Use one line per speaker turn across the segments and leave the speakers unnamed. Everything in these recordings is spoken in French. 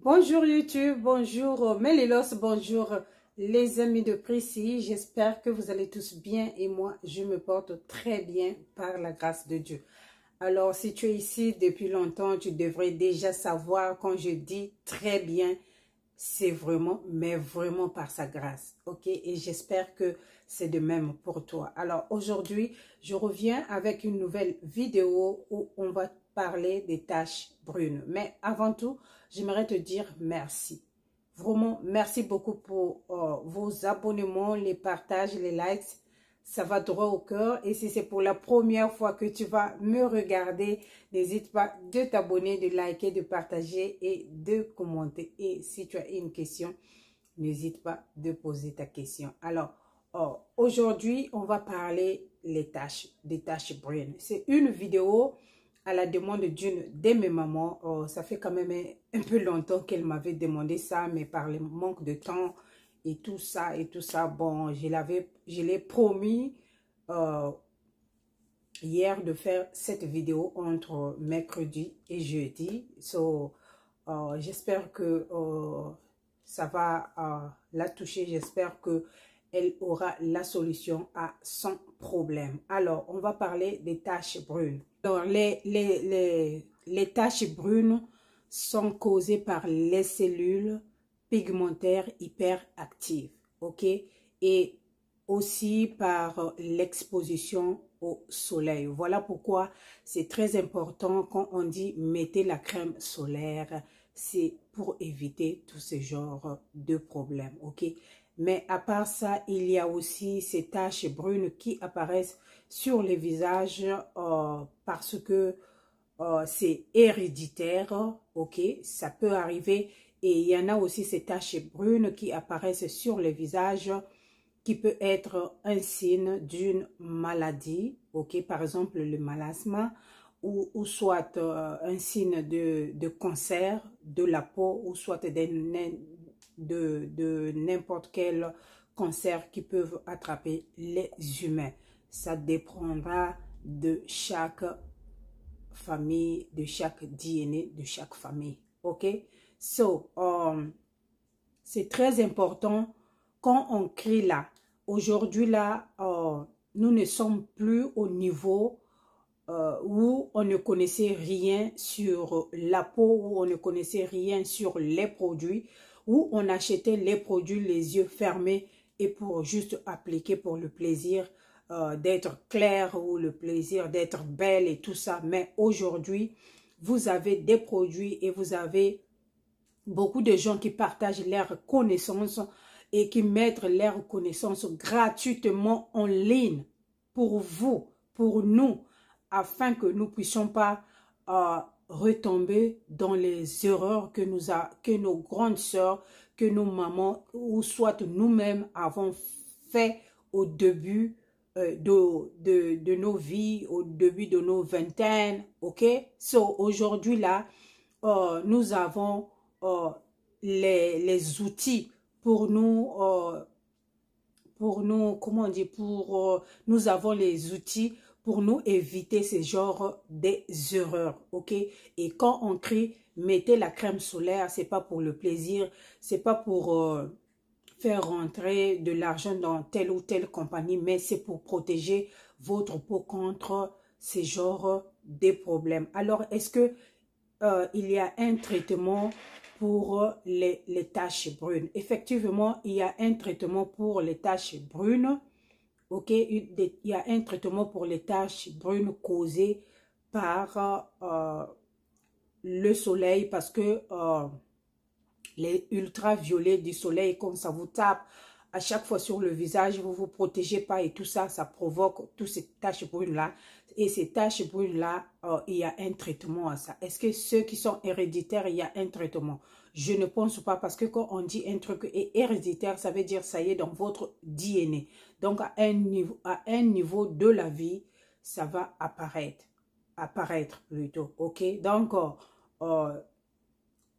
Bonjour YouTube, bonjour Melilos, bonjour les amis de Prissy. J'espère que vous allez tous bien et moi je me porte très bien par la grâce de Dieu. Alors si tu es ici depuis longtemps, tu devrais déjà savoir quand je dis très bien, c'est vraiment, mais vraiment par sa grâce, ok? Et j'espère que c'est de même pour toi. Alors aujourd'hui, je reviens avec une nouvelle vidéo où on va parler des taches brunes. Mais avant tout, j'aimerais te dire merci. Vraiment, merci beaucoup pour vos abonnements, les partages, les likes. Ça va droit au cœur. Et si c'est pour la première fois que tu vas me regarder, n'hésite pas de t'abonner, de liker, de partager et de commenter. Et si tu as une question, n'hésite pas de poser ta question. Alors, aujourd'hui, on va parler des taches brunes. C'est une vidéo à la demande d'une de mes mamans. Ça fait quand même un peu longtemps qu'elle m'avait demandé ça, mais par le manque de temps et tout ça, bon, je l'ai promis hier de faire cette vidéo entre mercredi et jeudi. J'espère que ça va la toucher. J'espère que elle aura la solution à son problème. Alors, on va parler des taches brunes. Alors, les taches brunes sont causées par les cellules pigmentaires hyperactives, ok? Et aussi par l'exposition au soleil. Voilà pourquoi c'est très important quand on dit mettez la crème solaire, c'est pour éviter tous ces genres de problèmes, ok? Mais à part ça, il y a aussi ces taches brunes qui apparaissent sur les visages parce que c'est héréditaire, ok? Ça peut arriver. Et il y en a aussi ces taches brunes qui apparaissent sur les visages qui peut être un signe d'une maladie, ok? Par exemple, le mélasme, ou soit un signe de cancer de la peau, ou soit de n'importe quel cancer qui peuvent attraper les humains. Ça dépendra de chaque famille, de chaque DNA, de chaque famille, ok? C'est très important quand on crie là. Aujourd'hui là, nous ne sommes plus au niveau où on ne connaissait rien sur la peau, où on ne connaissait rien sur les produits, où on achetait les produits les yeux fermés et pour juste appliquer pour le plaisir d'être clair ou le plaisir d'être belle et tout ça. Mais aujourd'hui, vous avez des produits et vous avez beaucoup de gens qui partagent leurs connaissances et qui mettent leurs connaissances gratuitement en ligne pour vous, pour nous, afin que nous ne puissions pas retomber dans les erreurs que nos grandes sœurs, que nos mamans ou soit nous-mêmes avons fait au début de nos vies, au début de nos vingtaines, ok? Aujourd'hui là, nous avons les outils pour nous, comment on dit, nous avons les outils pour nous éviter ces genres des erreurs, ok? Et quand on crie, mettez la crème solaire, c'est pas pour le plaisir, c'est pas pour faire rentrer de l'argent dans telle ou telle compagnie, mais c'est pour protéger votre peau contre ces genres de problèmes. Alors, est-ce que il y a un traitement pour les taches brunes? Effectivement, il y a un traitement pour les taches brunes. Ok, il y a un traitement pour les taches brunes causées par le soleil parce que les ultraviolets du soleil, comme ça vous tape à chaque fois sur le visage, vous ne vous protégez pas et tout ça, ça provoque toutes ces taches brunes-là. Et ces taches brunes-là, il y a un traitement à ça. Est-ce que ceux qui sont héréditaires, il y a un traitement? Je ne pense pas parce que quand on dit un truc est héréditaire, ça veut dire ça y est dans votre DNA. Donc à un niveau de la vie, ça va apparaître plutôt, ok? Donc,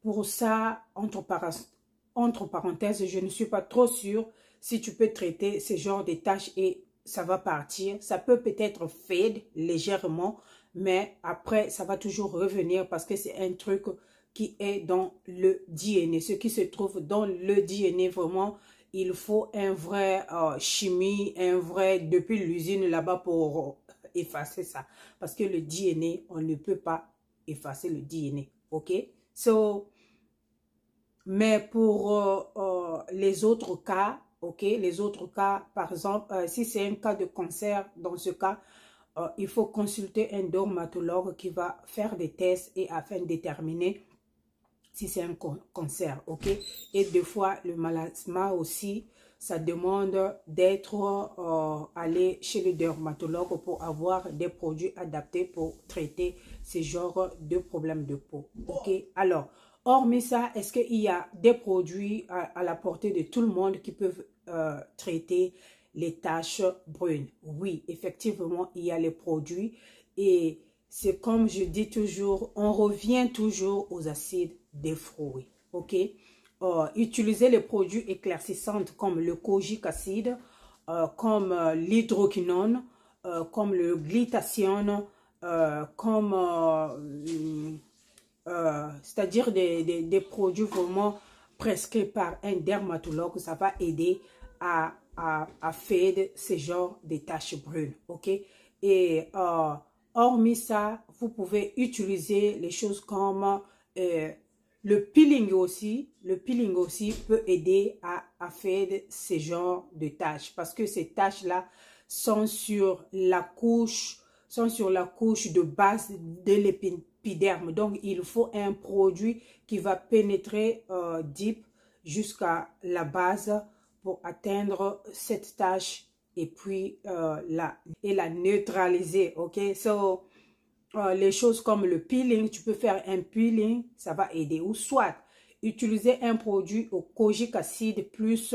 pour ça, entre parenthèses, je ne suis pas trop sûre si tu peux traiter ce genre de tâches et ça va partir. Ça peut peut-être fade légèrement, mais après, ça va toujours revenir parce que c'est un truc qui est dans le DNA. Ce qui se trouve dans le DNA, vraiment, il faut un vrai chimie, un vrai, depuis l'usine là-bas pour effacer ça. Parce que le DNA, on ne peut pas effacer le DNA, ok? So, mais pour les autres cas, ok, les autres cas, par exemple, si c'est un cas de cancer, dans ce cas, il faut consulter un dermatologue qui va faire des tests et afin de déterminer si c'est un cancer, ok? Et des fois, le mélasma aussi, ça demande d'être allé chez le dermatologue pour avoir des produits adaptés pour traiter ce genre de problèmes de peau, ok? Alors, hormis ça, est-ce qu'il y a des produits à la portée de tout le monde qui peuvent traiter les taches brunes? Oui, effectivement, il y a les produits et c'est comme je dis toujours, on revient toujours aux acides des fruits, ok? Utiliser les produits éclaircissants comme le kojic acide, comme l'hydroquinone, comme le glutathione, c'est-à-dire des produits vraiment prescrits par un dermatologue, ça va aider à faire ce genre de taches brunes, ok? Et hormis ça, vous pouvez utiliser les choses comme le peeling aussi. Le peeling aussi peut aider à faire ce genre de taches parce que ces taches-là sont sur la couche de base de l'épiderme. Donc, il faut un produit qui va pénétrer deep jusqu'à la base pour atteindre cette tache et puis la neutraliser, ok? So, les choses comme le peeling, tu peux faire un peeling, ça va aider. Ou soit, utiliser un produit au kojic acide plus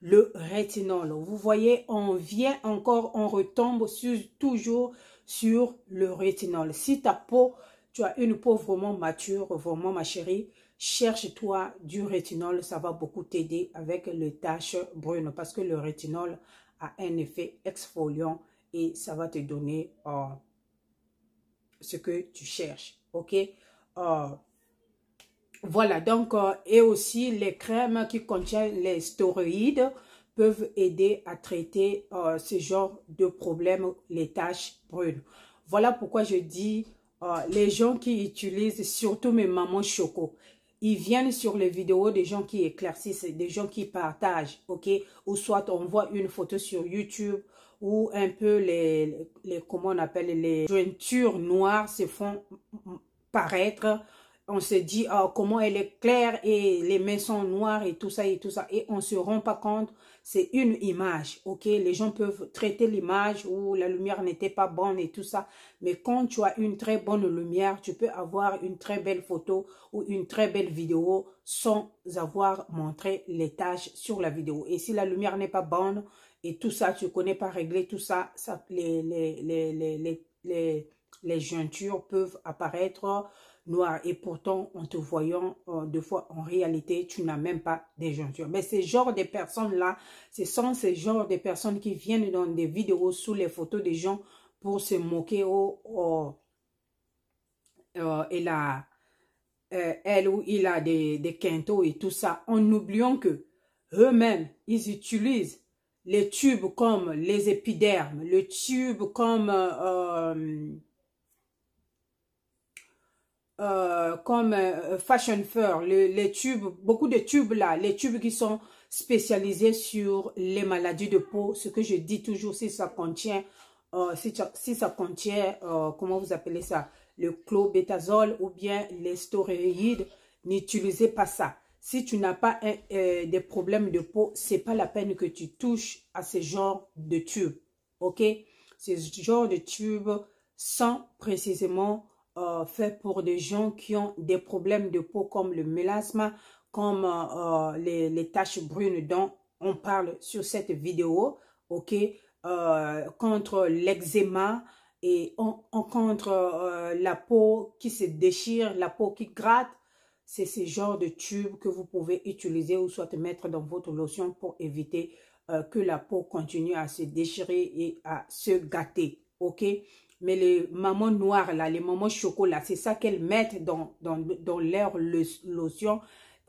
le rétinol. Vous voyez, on vient encore, on retombe toujours sur le rétinol. Si ta peau, tu as une peau vraiment mature, vraiment ma chérie, cherche-toi du rétinol, ça va beaucoup t'aider avec les taches brunes parce que le rétinol a un effet exfoliant et ça va te donner ce que tu cherches, ok? Voilà, donc, et aussi les crèmes qui contiennent les stéroïdes peuvent aider à traiter ce genre de problème, les taches brunes. Voilà pourquoi je dis, les gens qui utilisent, surtout mes mamans choco, ils viennent sur les vidéos des gens qui éclaircissent, des gens qui partagent, ok? Ou soit on voit une photo sur YouTube où un peu comment on appelle, les jointures noires se font paraître. On se dit, oh, comment elle est claire et les mains sont noires et tout ça et tout ça. Et on ne se rend pas compte, c'est une image, ok? Les gens peuvent traiter l'image où la lumière n'était pas bonne et tout ça. Mais quand tu as une très bonne lumière, tu peux avoir une très belle photo ou une très belle vidéo sans avoir montré les tâches sur la vidéo. Et si la lumière n'est pas bonne et tout ça, tu ne connais pas régler tout ça, les jointures peuvent apparaître noir et pourtant en te voyant deux fois en réalité tu n'as même pas des jointures. Mais ces genres de personnes là, ce sont ces genres de personnes qui viennent dans des vidéos sous les photos des gens pour se moquer elle ou il a des quintaux et tout ça, en oubliant que eux-mêmes ils utilisent les tubes comme les épidermes, le tube comme Fashion Fur, les tubes, beaucoup de tubes là, les tubes qui sont spécialisés sur les maladies de peau. Ce que je dis toujours, si ça contient, si ça contient, comment vous appelez ça, le clobétasol ou bien les stéroïdes, n'utilisez pas ça. Si tu n'as pas des problèmes de peau, c'est pas la peine que tu touches à ce genre de tubes, ok? Ce genre de tubes sont précisément fait pour des gens qui ont des problèmes de peau comme le mélasme, comme les taches brunes dont on parle sur cette vidéo, ok, contre l'eczéma et contre la peau qui se déchire, la peau qui gratte. C'est ce genre de tube que vous pouvez utiliser ou soit mettre dans votre lotion pour éviter que la peau continue à se déchirer et à se gâter, ok? Mais les mamans noires, là, les mamans chocolat, c'est ça qu'elles mettent dans leur lotion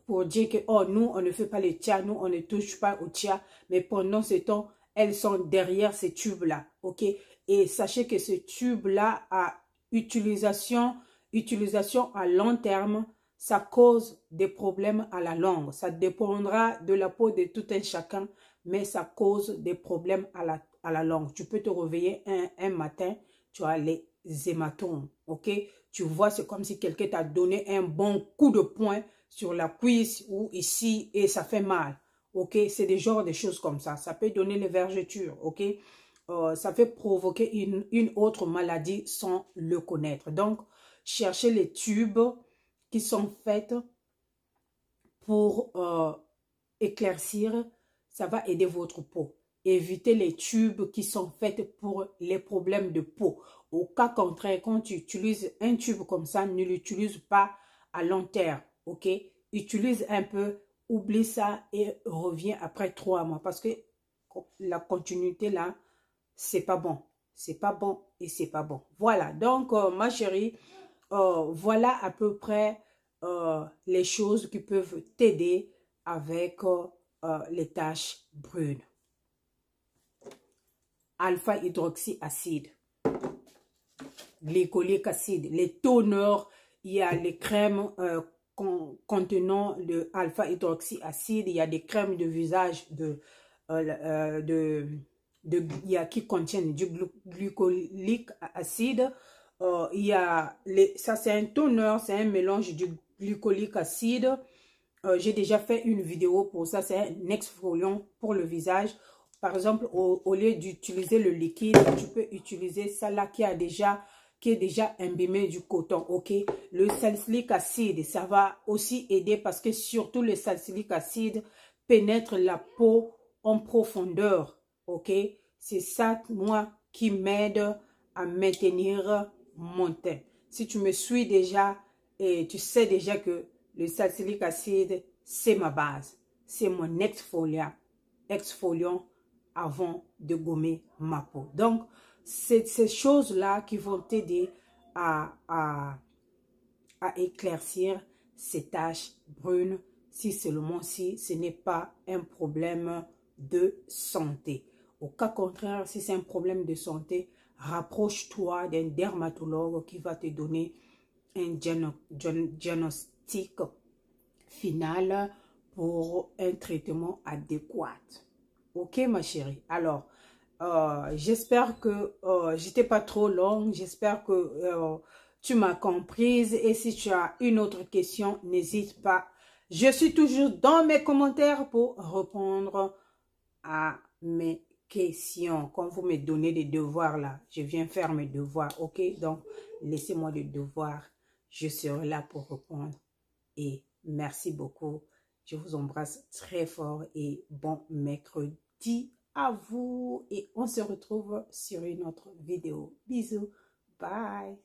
pour dire que, oh, nous, on ne fait pas le tcha, nous, on ne touche pas au tcha. Mais pendant ce temps, elles sont derrière ces tubes-là, ok? Et sachez que ce tube-là a utilisation à long terme, ça cause des problèmes à la longue. Ça dépendra de la peau de tout un chacun, mais ça cause des problèmes à la longue. Tu peux te réveiller un matin, tu as les hématomes, ok? Tu vois, c'est comme si quelqu'un t'a donné un bon coup de poing sur la cuisse ou ici et ça fait mal, ok? C'est des genres de choses comme ça. Ça peut donner les vergetures, ok? Ça peut provoquer une autre maladie sans le connaître. Donc, cherchez les tubes qui sont faits pour éclaircir, ça va aider votre peau. Évitez les tubes qui sont faits pour les problèmes de peau. Au cas contraire, quand tu utilises un tube comme ça, ne l'utilise pas à long terme, ok? Utilise un peu, oublie ça et reviens après 3 mois parce que la continuité là, c'est pas bon. C'est pas bon et c'est pas bon. Voilà, donc ma chérie, voilà à peu près les choses qui peuvent t'aider avec les taches brunes. Alpha-hydroxyacide, glycolique acide, les toners, il y a les crèmes contenant de alpha-hydroxyacide, il y a des crèmes de visage qui contiennent du glycolique acide. Il y a ça c'est un toner, c'est un mélange du glycolique acide. J'ai déjà fait une vidéo pour ça, c'est un exfoliant pour le visage. Par exemple, au lieu d'utiliser le liquide, tu peux utiliser ça là qui est déjà imbibé du coton, ok? Le salicylique acide, ça va aussi aider parce que surtout le salicylique acide pénètre la peau en profondeur, ok? C'est ça, moi, qui m'aide à maintenir mon teint. Si tu me suis déjà et tu sais déjà que le salicylique acide, c'est ma base. C'est mon exfoliant avant de gommer ma peau. Donc, c'est ces choses-là qui vont t'aider à éclaircir ces taches brunes si seulement si ce n'est pas un problème de santé. Au cas contraire, si c'est un problème de santé, rapproche-toi d'un dermatologue qui va te donner un diagnostic final pour un traitement adéquat. Ok, ma chérie? Alors, j'espère que j'étais pas trop longue. J'espère que tu m'as comprise. Et si tu as une autre question, n'hésite pas. Je suis toujours dans mes commentaires pour répondre à mes questions. Quand vous me donnez des devoirs là, je viens faire mes devoirs. Ok, donc laissez-moi des devoirs. Je serai là pour répondre. Et merci beaucoup. Je vous embrasse très fort et bon mercredi à vous. Et on se retrouve sur une autre vidéo. Bisous. Bye.